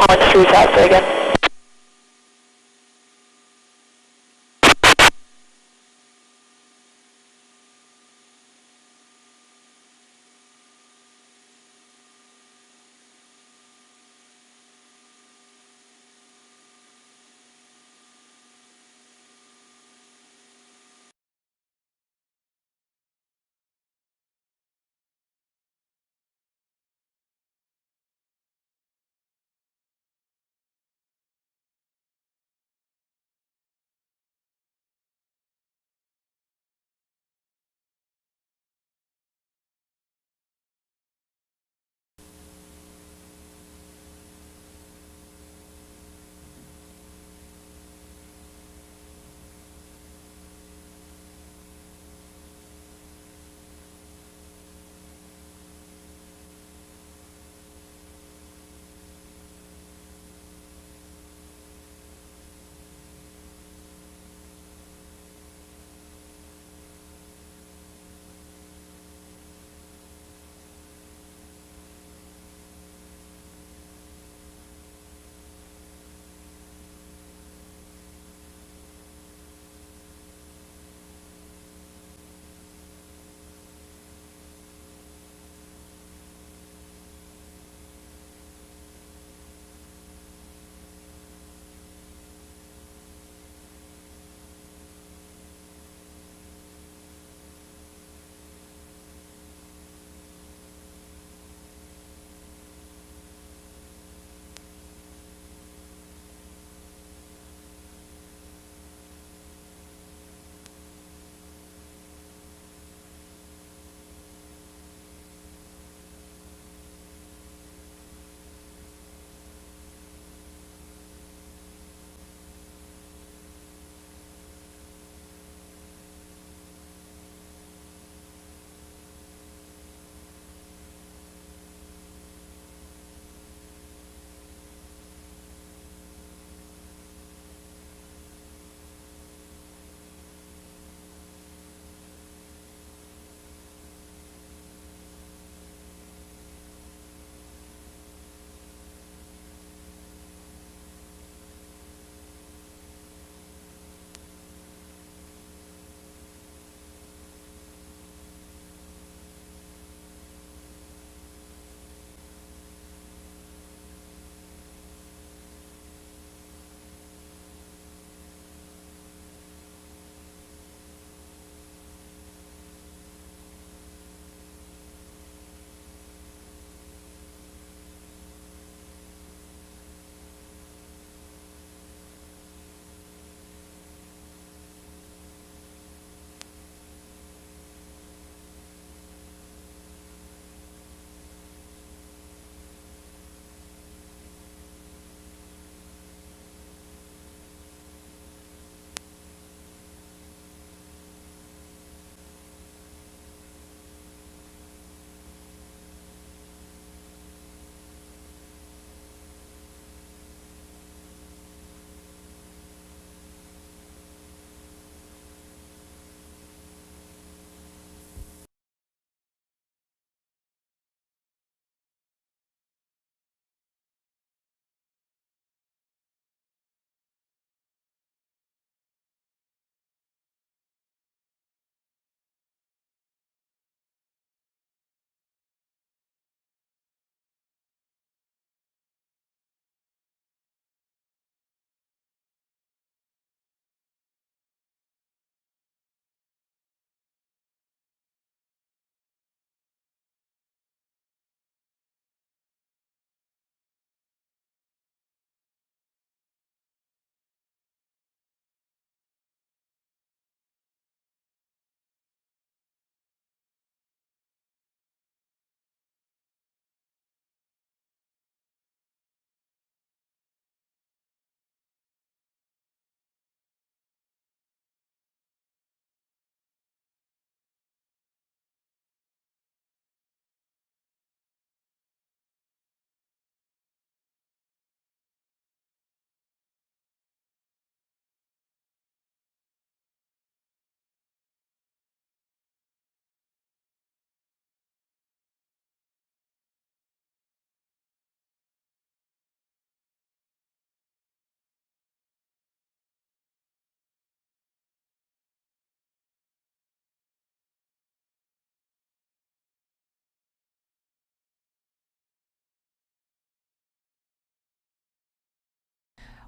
calling Sue's house again.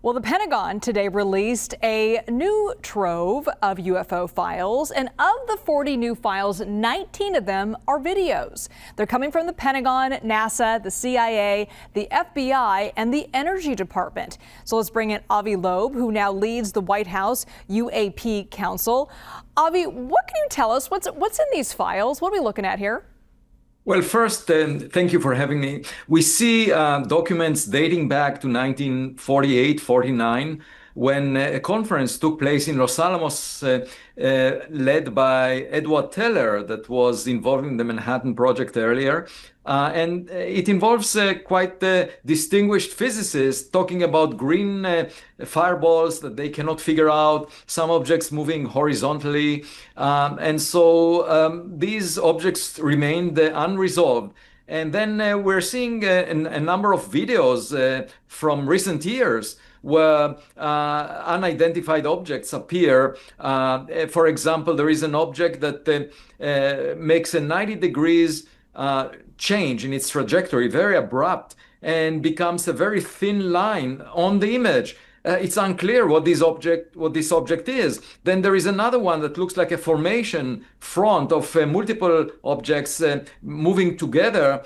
Well, the Pentagon today released a new trove of UFO files, and of the 40 new files, 19 of them are videos. They're coming from the Pentagon, NASA, the CIA, the FBI, and the Energy Department. So let's bring in Avi Loeb, who now leads the White House UAP Council. Avi, what can you tell us? What's in these files? What are we looking at here? Well, first, thank you for having me. We see documents dating back to 1948, 49, when a conference took place in Los Alamos, led by Edward Teller, that was involved in the Manhattan Project earlier. And it involves quite distinguished physicists talking about green fireballs that they cannot figure out, some objects moving horizontally. And so these objects remained unresolved. And then we're seeing a number of videos from recent years where unidentified objects appear. For example, there is an object that makes a 90 degrees change in its trajectory, very abrupt, and becomes a very thin line on the image. It's unclear what this object is. Then there is another one that looks like a formation front of multiple objects moving together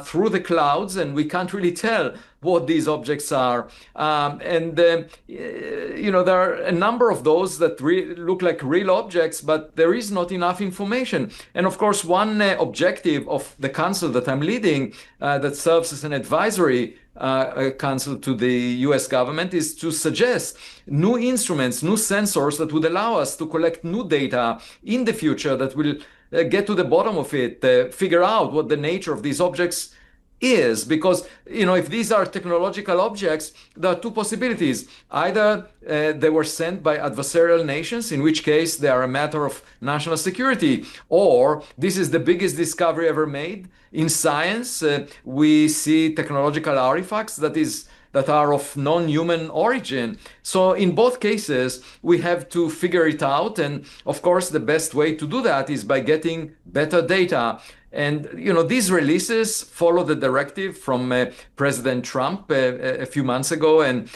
through the clouds, and we can't really tell what these objects are. There are a number of those that look like real objects, but there is not enough information. And of course, one objective of the council that I'm leading, that serves as an advisory council to the US government, is to suggest new instruments, new sensors that would allow us to collect new data in the future that will get to the bottom of it, figure out what the nature of these objects is. Because, if these are technological objects, there are two possibilities. Either they were sent by adversarial nations, in which case they are a matter of national security, or this is the biggest discovery ever made in science. We see technological artifacts that are of non-human origin. So in both cases, we have to figure it out. And of course, the best way to do that is by getting better data. And, these releases follow the directive from President Trump a few months ago. And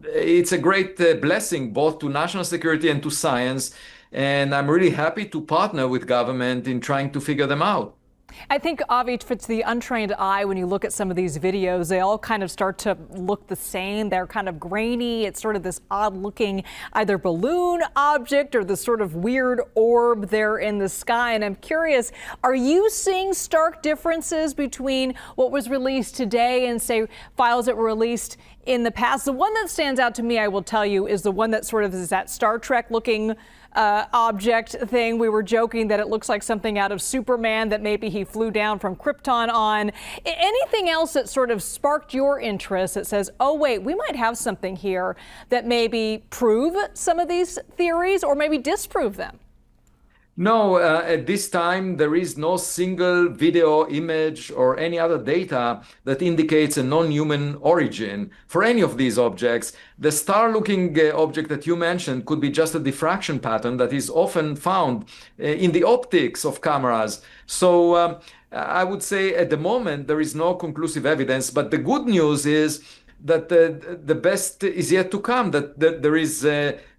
it's a great blessing both to national security and to science. And I'm really happy to partner with government in trying to figure them out. I think, Avi, for the untrained eye, when you look at some of these videos, they all kind of start to look the same. They're kind of grainy. It's sort of this odd-looking either balloon object or this sort of weird orb there in the sky. And I'm curious, are you seeing stark differences between what was released today and, say, files that were released in the past? The one that stands out to me, I will tell you, is the one that sort of is that Star Trek-looking object thing. We were joking that it looks like something out of Superman, that maybe he flew down from Krypton on. Anything else that sort of sparked your interest that says, oh, wait, we might have something here that maybe prove some of these theories or maybe disprove them? No, at this time, there is no single video, image, or any other data that indicates a non-human origin for any of these objects. The star-looking object that you mentioned could be just a diffraction pattern that is often found in the optics of cameras. So I would say at the moment, there is no conclusive evidence. But the good news is that the best is yet to come, that there is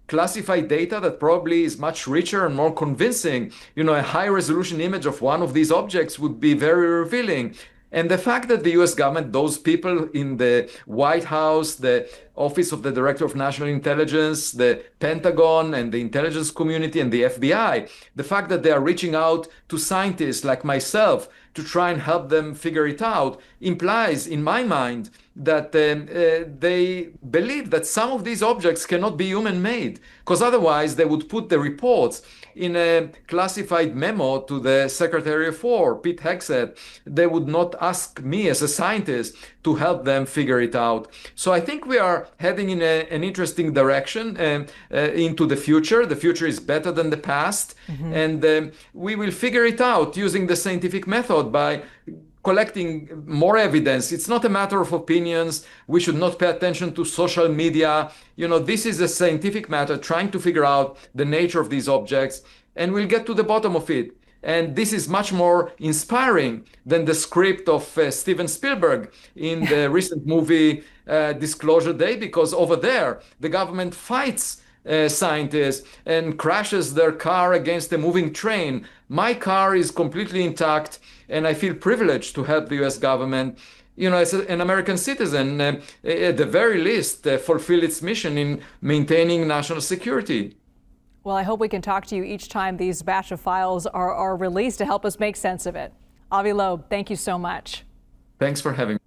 classified data that probably is much richer and more convincing. A high-resolution image of one of these objects would be very revealing. And the fact that the US government, those people in the White House, the Office of the Director of National Intelligence, the Pentagon, and the intelligence community, and the FBI, the fact that they are reaching out to scientists like myself to try and help them figure it out implies, in my mind, that they believe that some of these objects cannot be human-made, because otherwise they would put the reports in a classified memo to the Secretary of War, Pete Hegseth. They would not ask me as a scientist to help them figure it out. So I think we are heading in an interesting direction into the future. The future is better than the past. Mm-hmm. And we will figure it out using the scientific method by collecting more evidence. It's not a matter of opinions. We should not pay attention to social media. This is a scientific matter, trying to figure out the nature of these objects, and we'll get to the bottom of it. And this is much more inspiring than the script of Steven Spielberg in the recent movie Disclosure Day, because over there, the government fights scientists and crashes their car against a moving train. My car is completely intact, and I feel privileged to help the US government, as an American citizen, at the very least, fulfill its mission in maintaining national security. Well, I hope we can talk to you each time these batch of files are released to help us make sense of it. Avi Loeb, thank you so much. Thanks for having me.